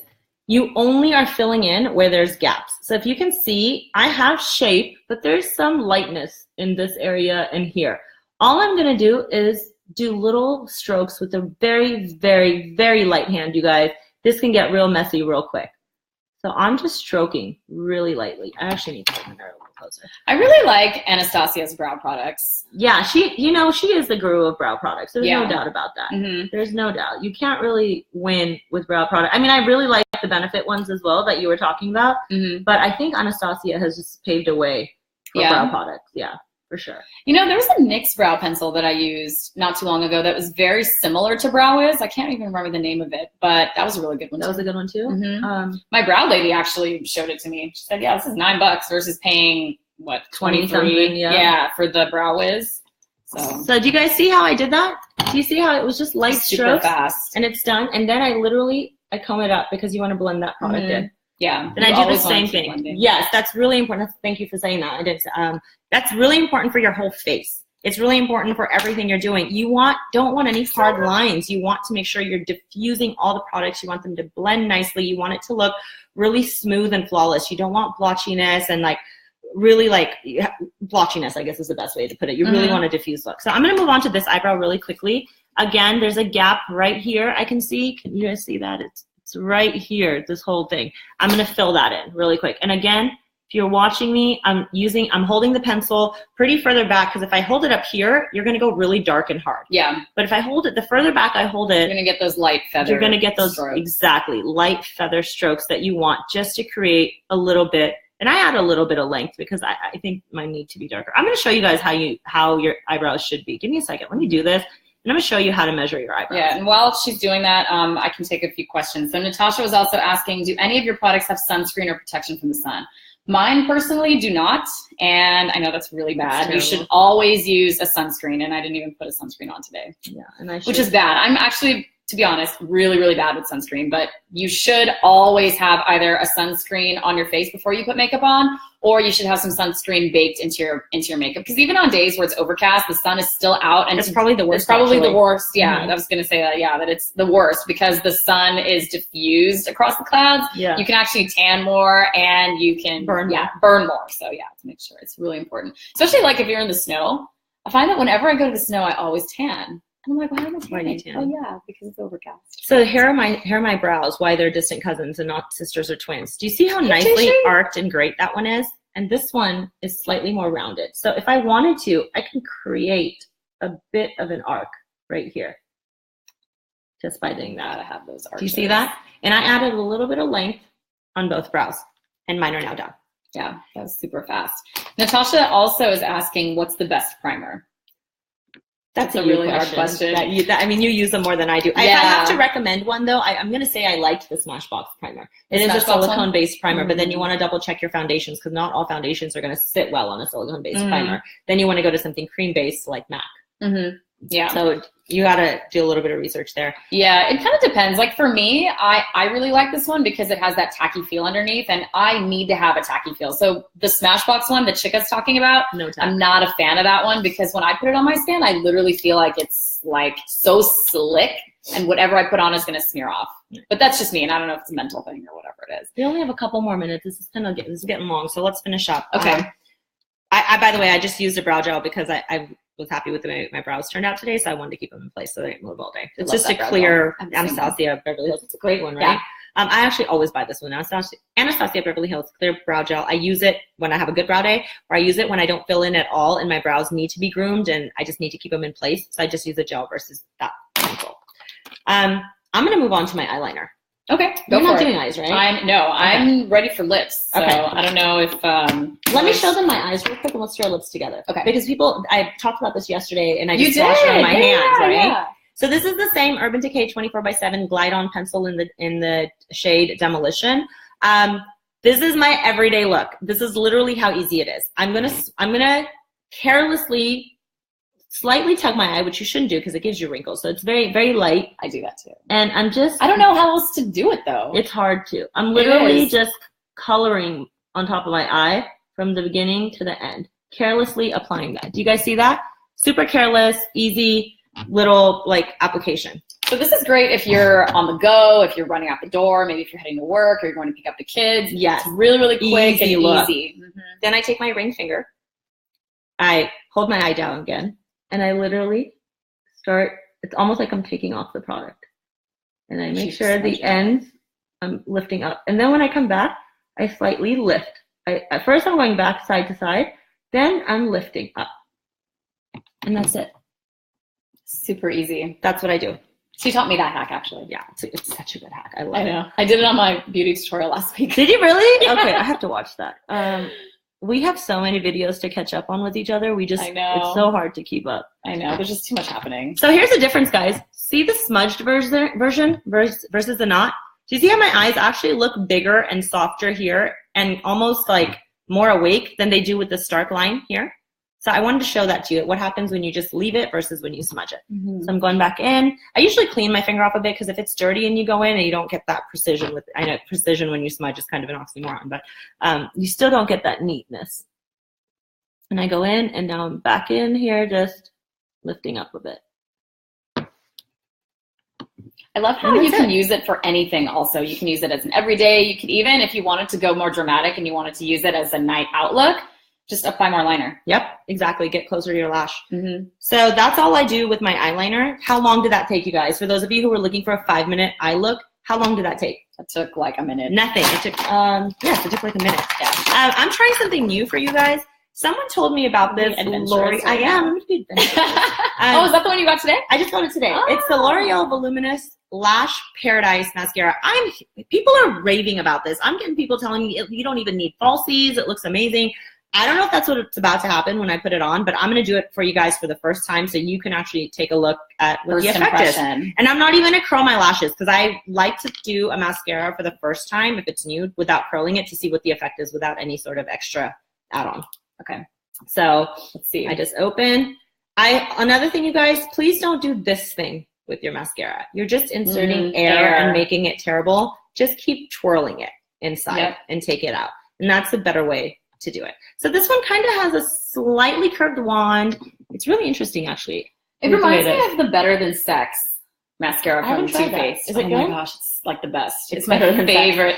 you only are filling in where there's gaps. So if you can see, I have shape, but there's some lightness in this area and here. All I'm gonna do is do little strokes with a very, very, very light hand, you guys. This can get real messy real quick. So I'm just stroking really lightly. I actually need to put my hair a little closer. I really like Anastasia's brow products. Yeah, she is the guru of brow products. There's no doubt about that. Mm-hmm. There's no doubt. You can't really win with brow products. I mean, I really like the Benefit ones as well that you were talking about. Mm-hmm. But I think Anastasia has just paved a way for brow products. Yeah, for sure. You know, there was a NYX brow pencil that I used not too long ago that was very similar to Brow Wiz. I can't even remember the name of it, but that was a really good one. That was a good one too? Mm-hmm. My brow lady actually showed it to me. She said, yeah, this is $9 versus paying, what, 20 something, yeah, for the Brow Wiz. So do you guys see how I did that? Do you see how it was just light strokes? Super fast. And it's done. And then I comb it up because you want to blend that product in. Yeah. And I do the same thing. Yes, that's really important. Thank you for saying that. I did. That's really important for your whole face. It's really important for everything you're doing. You don't want any hard lines. You want to make sure you're diffusing all the products. You want them to blend nicely. You want it to look really smooth and flawless. You don't want blotchiness and really blotchiness, I guess is the best way to put it. You really want a diffuse look. So I'm going to move on to this eyebrow really quickly. Again, there's a gap right here. I can see. Can you guys see that? It's right here, this whole thing. I'm going to fill that in really quick. And again, if you're watching me, I'm holding the pencil pretty further back because if I hold it up here, you're going to go really dark and hard. Yeah. But if I hold it, the further back I hold it, you're going to get those light feather You're going to get those strokes. Exactly, light feather strokes that you want just to create a little bit. And I add a little bit of length because I think mine need to be darker. I'm going to show you guys how your eyebrows should be. Give me a second. Let me do this. And I'm going to show you how to measure your eyebrows. Yeah, and while she's doing that, I can take a few questions. So Natasha was also asking, do any of your products have sunscreen or protection from the sun? Mine personally do not, and I know that's really bad. You should always use a sunscreen, and I didn't even put a sunscreen on today. Yeah, and which is bad. I'm actually, to be honest, really, really bad with sunscreen, but you should always have either a sunscreen on your face before you put makeup on, or you should have some sunscreen baked into your makeup. Because even on days where it's overcast, the sun is still out, and it's probably the worst. It's probably the worst. Yeah, I was gonna say that. Yeah, that it's the worst because the sun is diffused across the clouds. Yeah, you can actually tan more, and you can burn more. So yeah, to make sure it's really important, especially like if you're in the snow. I find that whenever I go to the snow, I always tan. I'm like, why am I tanning? Oh yeah, because it's overcast. So here are my brows, why they're distant cousins and not sisters or twins. Do you see how nicely arched and great that one is? And this one is slightly more rounded. So if I wanted to, I can create a bit of an arc right here. Just by doing that. I have those arches. Do you see that? And I added a little bit of length on both brows. And mine are now done. Yeah, that was super fast. Natasha also is asking, what's the best primer? That's a really hard question. You use them more than I do. Yeah. If I have to recommend one, though, I'm going to say I liked the Smashbox primer. It is a silicone-based primer, but then you want to double-check your foundations because not all foundations are going to sit well on a silicone-based primer. Then you want to go to something cream-based like MAC. Yeah. So you got to do a little bit of research there. Yeah, it kind of depends. Like for me, I really like this one because it has that tacky feel underneath, and I need to have a tacky feel. So the Smashbox one that Shikha's talking about, I'm not a fan of that one because when I put it on my skin, I literally feel like it's like so slick, and whatever I put on is going to smear off. But that's just me, and I don't know if it's a mental thing or whatever it is. We only have a couple more minutes. This is getting long, so let's finish up. Okay. I by the way, I just used a brow gel because I was happy with the way my brows turned out today, so I wanted to keep them in place so they didn't move all day. It's just a clear Anastasia Beverly Hills. It's a great one, right? I actually always buy this one. Anastasia Beverly Hills Clear Brow Gel. I use it when I have a good brow day, or I use it when I don't fill in at all and my brows need to be groomed and I just need to keep them in place. So I just use a gel versus that pencil. I'm going to move on to my eyeliner. Okay, You're not doing eyes, right? I'm ready for lips. So okay. I don't know if. Let me show them my eyes real quick and let's do our lips together. Okay. Because I talked about this yesterday and I just swatched it on my hands, right? Yeah. So this is the same Urban Decay 24x7 Glide On pencil in the shade Demolition. This is my everyday look. This is literally how easy it is. I'm gonna carelessly slightly tug my eye, which you shouldn't do because it gives you wrinkles. So it's very, very light. I do that too. And I don't know how else to do it though. It's hard to. I'm literally just coloring on top of my eye from the beginning to the end, carelessly applying that. Do you guys see that? Super careless, easy little like application. So this is great if you're on the go, if you're running out the door, maybe if you're heading to work or you're going to pick up the kids. Yes. It's really, really quick and easy. Mm-hmm. Then I take my ring finger. I hold my eye down again. And I literally start, it's almost like I'm taking off the product. And I make sure the ends, I'm lifting up. And then when I come back, I slightly lift. At first I'm going back side to side, then I'm lifting up. And that's it. Super easy. That's what I do. She taught me that hack actually. Yeah, it's such a good hack. I love it. I know. I did it on my beauty tutorial last week. Did you really? Okay, I have to watch that. We have so many videos to catch up on with each other. I know. It's so hard to keep up. I know. There's just too much happening. So here's the difference, guys. See the smudged version versus the not? Do you see how my eyes actually look bigger and softer here and almost like more awake than they do with the stark line here? So I wanted to show that to you, what happens when you just leave it versus when you smudge it. Mm-hmm. So I'm going back in. I usually clean my finger off a bit because if it's dirty and you go in and you don't get that precision with, I know precision when you smudge is kind of an oxymoron, but you still don't get that neatness. And I go in and now I'm back in here just lifting up a bit. I love how you can use it for anything also. You can use it as an everyday. You could even, if you wanted to go more dramatic and you wanted to use it as a night outlook, just apply more liner. Yep, exactly. Get closer to your lash. Mm-hmm. So that's all I do with my eyeliner. How long did that take you guys? For those of you who were looking for a 5-minute eye look, how long did that take? That took like a minute. Nothing. It took, yes, it took like a minute. Yeah. I'm trying something new for you guys. Someone told me about this. Lori, I am. Oh, is that the one you got today? I just got it today. Oh. It's the L'Oreal Voluminous Lash Paradise Mascara. People are raving about this. I'm getting people telling me you don't even need falsies. It looks amazing. I don't know if that's what's about to happen when I put it on, but I'm going to do it for you guys for the first time so you can actually take a look at what the effect is. And I'm not even going to curl my lashes because I like to do a mascara for the first time if it's new without curling it to see what the effect is without any sort of extra add-on. Okay. So let's see. I just open. Another thing, you guys, please don't do this thing with your mascara. You're just inserting air and making it terrible. Just keep twirling it inside and take it out. And that's a better way to do it. So this one kind of has a slightly curved wand. It's really interesting, actually. It reminds me of the Better Than Sex mascara from Too Faced. Is it good? Oh my gosh, it's like the best. It's my favorite.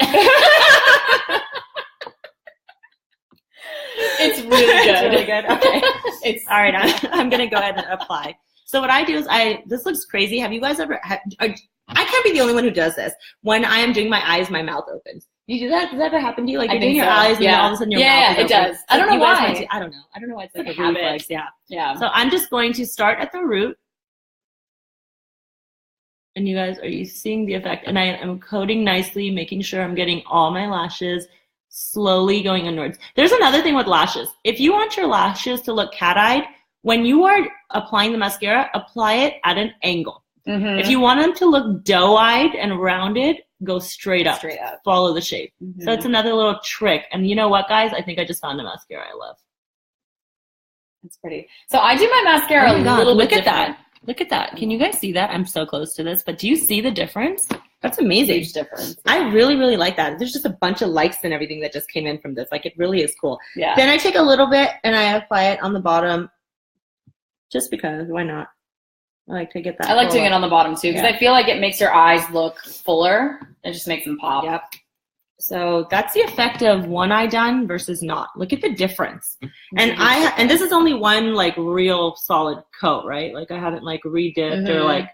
It's really good. It's really good. Okay. It's all right. I'm gonna go ahead and apply. So what I do is this looks crazy. Have you guys ever? I can't be the only one who does this. When I am doing my eyes, my mouth opens. You do that? Does that ever happen to you? Like you're doing your eyes and then all of a sudden your mouth opens. Yeah, it does. I don't know why. I don't know. I don't know why it's like a habit. reflex. Yeah. Yeah. So I'm just going to start at the root. And you guys, are you seeing the effect? And I am coating nicely, making sure I'm getting all my lashes slowly going inwards. There's another thing with lashes. If you want your lashes to look cat-eyed, when you are applying the mascara, apply it at an angle. Mm-hmm. If you want them to look doe-eyed and rounded, go straight up. Follow the shape. Mm-hmm. So it's another little trick. And you know what, guys? I think I just found a mascara I love. That's pretty. So I do my mascara a little bit different. Look at that. Can you guys see that? I'm so close to this, but do you see the difference? That's amazing. Huge difference. Yeah. I really, really like that. There's just a bunch of likes and everything that just came in from this. Like, it really is cool. Yeah. Then I take a little bit and I apply it on the bottom just because. Why not? I like to get that. I like doing it on the bottom, too, because I feel like it makes your eyes look fuller. It just makes them pop. Yep. So that's the effect of one eye done versus not. Look at the difference. And this is only one like real solid coat, right? Like I haven't like redipped or like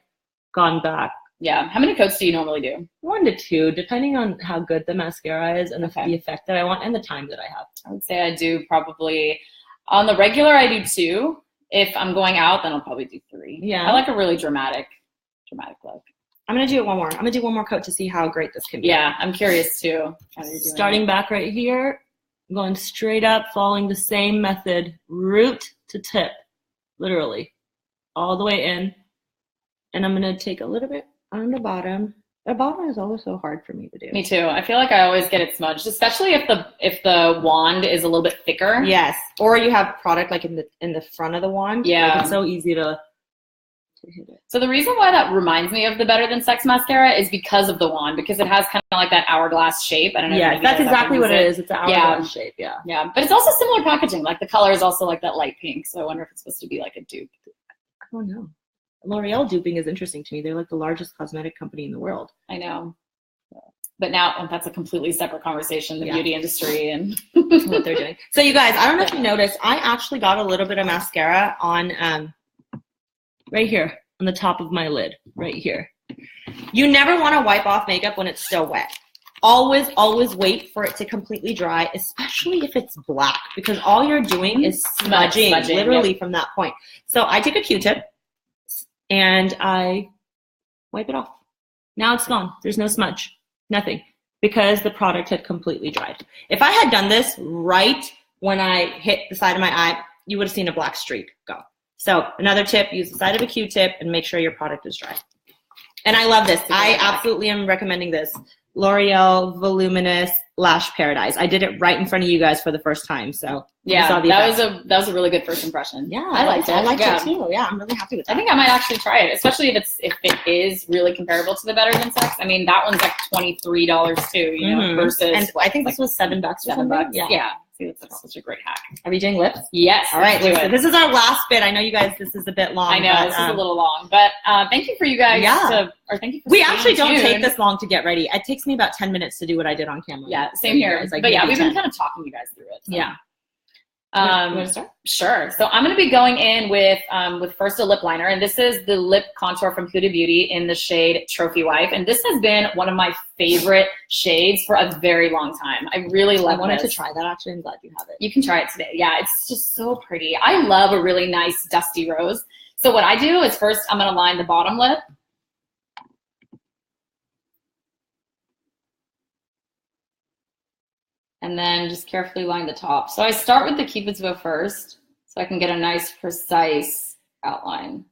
gone back. Yeah. How many coats do you normally do? 1 to 2, depending on how good the mascara is and the effect that I want and the time that I have. I would say I do probably, on the regular, I do 2. If I'm going out, then I'll probably do 3. Yeah. I like a really dramatic look. I'm going to do it one more. I'm going to do one more coat to see how great this can be. Yeah, I'm curious too. Starting back right here, going straight up, following the same method, root to tip, literally, all the way in. And I'm going to take a little bit on the bottom. The bottom is always so hard for me to do. Me too. I feel like I always get it smudged, especially if the wand is a little bit thicker. Yes, or you have product like in the front of the wand. Yeah, like it's so easy to hit it. So the reason why that reminds me of the Better Than Sex mascara is because of the wand, because it has kind of like that hourglass shape. I don't know. Yeah, that's exactly what it is. It's an hourglass shape. Yeah. Yeah, but it's also similar packaging. Like the color is also like that light pink. So I wonder if it's supposed to be like a dupe. I don't know. L'Oreal duping is interesting to me. They're like the largest cosmetic company in the world. I know. But now that's a completely separate conversation, the beauty industry and what they're doing. So you guys, I don't know if you noticed, I actually got a little bit of mascara on right here on the top of my lid, right here. You never want to wipe off makeup when it's still wet. Always, always wait for it to completely dry, especially if it's black, because all you're doing is smudging literally from that point. So I take a Q-tip and I wipe it off. Now it's gone. There's no smudge, nothing, because the product had completely dried. If I had done this right when I hit the side of my eye, you would have seen a black streak go. So another tip, use the side of a Q-tip and make sure your product is dry. And I love this. I absolutely am recommending this. L'Oreal Voluminous Lash Paradise. I did it right in front of you guys for the first time. So yeah, that was a really good first impression. Yeah, I liked it. I liked it too. Yeah, I'm really happy with that. I think I might actually try it, especially if it is really comparable to the Better Than Sex. I mean, that one's like $23 too, you know, versus and I think this was $7. $7. Yeah. See, that's such a great hack. Are we doing lips? Yes. All right. So this is our last bit. I know you guys, this is a bit long. I know this is a little long, but thank you for you guys. Thank you for we actually don't take this long to get ready. It takes me about 10 minutes to do what I did on camera. Yeah, same here. But yeah, we've been kind of talking you guys through it. So. Yeah. You want to start? Sure. So I'm going to be going in with first a lip liner, and this is the lip contour from Huda Beauty in the shade Trophy Wife, and this has been one of my favorite shades for a very long time. I really love it. I wanted to try that actually. I'm glad you have it. You can try it today. Yeah, it's just so pretty. I love a really nice dusty rose. So what I do is first I'm going to line the bottom lip. And then just carefully line the top. So I start with the Cupid's bow first, so I can get a nice, precise outline.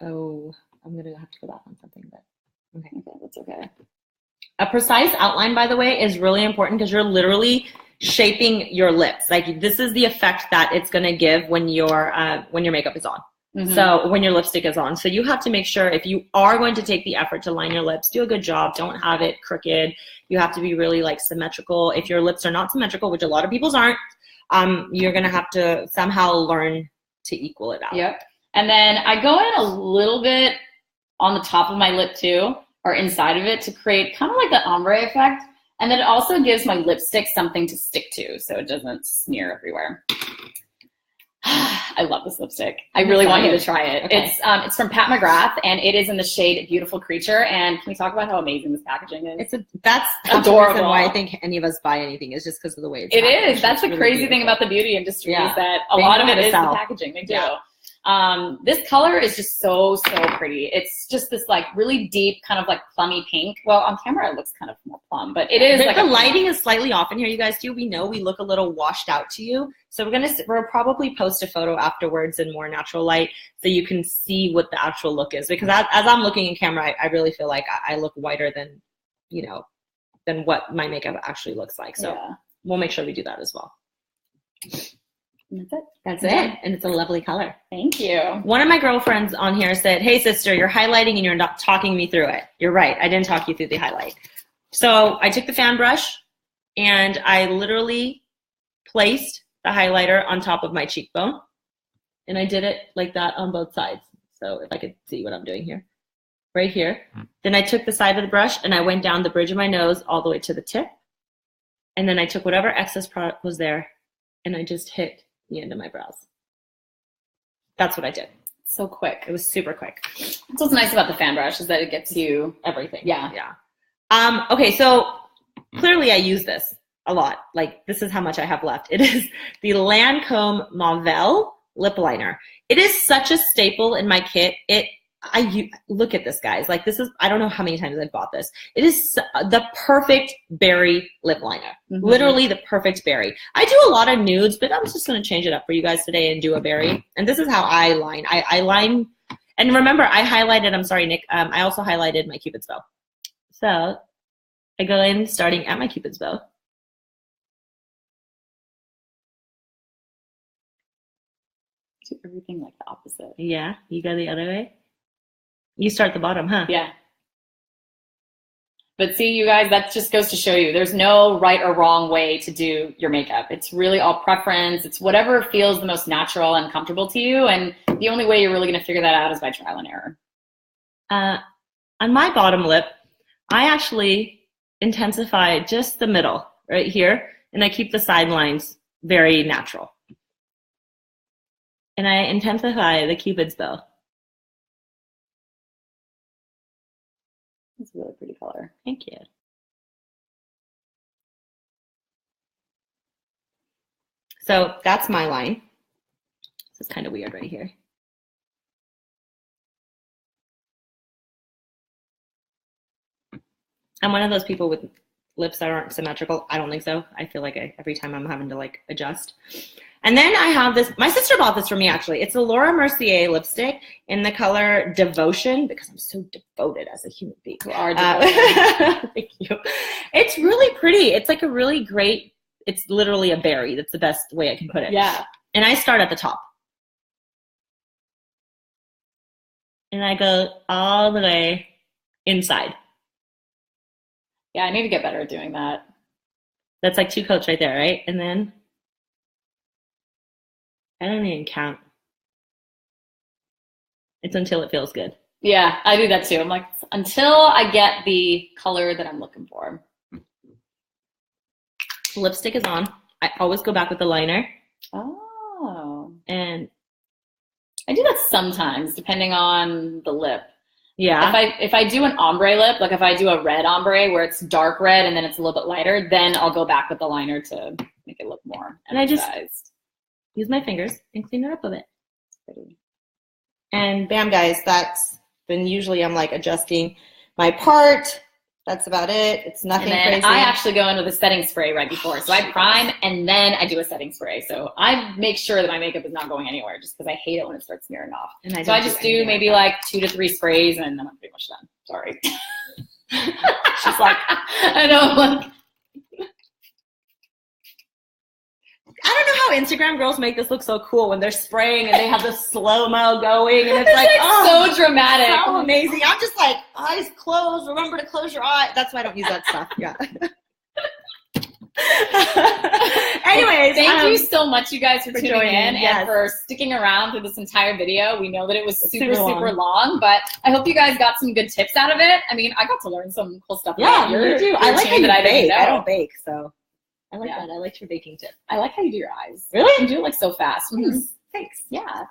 Oh, I'm gonna have to go back on something, but okay, that's okay. A precise outline, by the way, is really important because you're literally shaping your lips. Like this is the effect that it's gonna give when your makeup is on. So when your lipstick is on. So you have to make sure if you are going to take the effort to line your lips, do a good job. Don't have it crooked. You have to be really like symmetrical. If your lips are not symmetrical, which a lot of people's aren't, you're going to have to somehow learn to equal it out. Yep. And then I go in a little bit on the top of my lip too, or inside of it to create kind of like the ombre effect. And then it also gives my lipstick something to stick to so it doesn't smear everywhere. I love this lipstick. I really want you to try it. Okay. It's from Pat McGrath, and it is in the shade Beautiful Creature. And can we talk about how amazing this packaging is? That's adorable. Why I think any of us buy anything is just because of the way it's packaged. It is. That's the really crazy thing about the beauty industry is that a lot of it is the packaging. They do. Yeah. This color is just so pretty. It's just this like really deep kind of like plummy pink. Well, on camera it looks kind of more plum, but it is like the lighting is slightly off in here, you guys. We know we look a little washed out to you. So we'll probably post a photo afterwards in more natural light so you can see what the actual look is. Because as I'm looking in camera, I really feel like I look whiter than, than what my makeup actually looks like. So we'll make sure we do that as well. That's it. And it's a lovely color. Thank you. One of my girlfriends on here said, hey, sister, you're highlighting and you're not talking me through it. You're right. I didn't talk you through the highlight. So I took the fan brush and I literally placed the highlighter on top of my cheekbone. And I did it like that on both sides. So if I could see what I'm doing here. Right here. Then I took the side of the brush and I went down the bridge of my nose all the way to the tip. And then I took whatever excess product was there and I just hit the end of my brows. that's what I did. So quick. It was super quick. That's what's nice about the fan brush is that it gets you Everything. Yeah. Yeah. Okay, so clearly I use this a lot. Like, this is how much I have left. It is the Lancome Mauvel lip liner. It is such a staple in my kit. Look at this, guys. Like, this is, I don't know how many times I've bought this. It is the perfect berry lip liner. Mm-hmm. Literally the perfect berry. I do a lot of nudes, but I'm just going to change it up for you guys today and do a berry. And this is how I line. I line, and remember, I highlighted, I'm sorry, Nick, I also highlighted my Cupid's bow. So I go in starting at my Cupid's bow. Do everything like the opposite. Yeah, you go the other way. You start the bottom, huh? Yeah. But see, you guys, that just goes to show you there's no right or wrong way to do your makeup. It's really all preference. It's whatever feels the most natural and comfortable to you. And the only way you're really going to figure that out is by trial and error. On my bottom lip, I actually intensify just the middle right here, and I keep the sidelines very natural. And I intensify the Cupid's bow. It's a really pretty color. Thank you. So that's my line. This is kind of weird right here. I'm one of those people with lips that aren't symmetrical. I don't think so. I feel like every time I'm having to like adjust. And then I have this, my sister bought this for me actually. It's a Laura Mercier lipstick in the color Devotion, because I'm so devoted as a human being. You are devoted. Thank you. It's really pretty. It's like a really great, it's literally a berry. That's the best way I can put it. Yeah. And I start at the top. And I go all the way inside. Yeah, I need to get better at doing that. That's like 2 coats right there, right? And then I don't even count. It's until it feels good. Yeah, I do that too. I'm like, until I get the color that I'm looking for. Lipstick is on. I always go back with the liner. Oh. And I do that sometimes, depending on the lip. yeah. If I do an ombre lip, like if I do a red ombre where it's dark red and then it's a little bit lighter, then I'll go back with the liner to make it look more And I just emphasized. use my fingers and clean it up a bit. Pretty. And bam, guys, that's then usually I'm like adjusting my part. That's about it. It's nothing And then crazy. I actually go in with a setting spray right before. So I prime and then I do a setting spray. So I make sure that my makeup is not going anywhere just because I hate it when it starts smearing off. And So I just do maybe like 2 to 3 sprays and then I'm pretty much done. Sorry. She's like, I know, like, I don't know how Instagram girls make this look so cool when they're spraying and they have the slow-mo going and it's like, oh, so dramatic. so amazing. I'm just like, eyes closed, remember to close your eye. That's why I don't use that stuff. Yeah. Anyways, thank you so much, you guys, for tuning joining, in yes. and for sticking around through this entire video. We know that it was super super long, but I hope you guys got some good tips out of it. I mean, I got to learn some cool stuff. Yeah, about you do. your I like how routine you that I didn't bake. know. I don't bake, so I like Yeah. that. I like your baking tip. I like how you do your eyes. Really? You do it like so fast. Mm-hmm. Thanks. Yeah.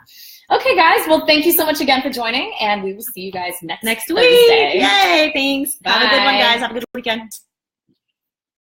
Okay, guys. Well, thank you so much again for joining, and we will see you guys next Next Thursday. week. Yay, thanks. Have a good one, Bye. guys. Have a good weekend.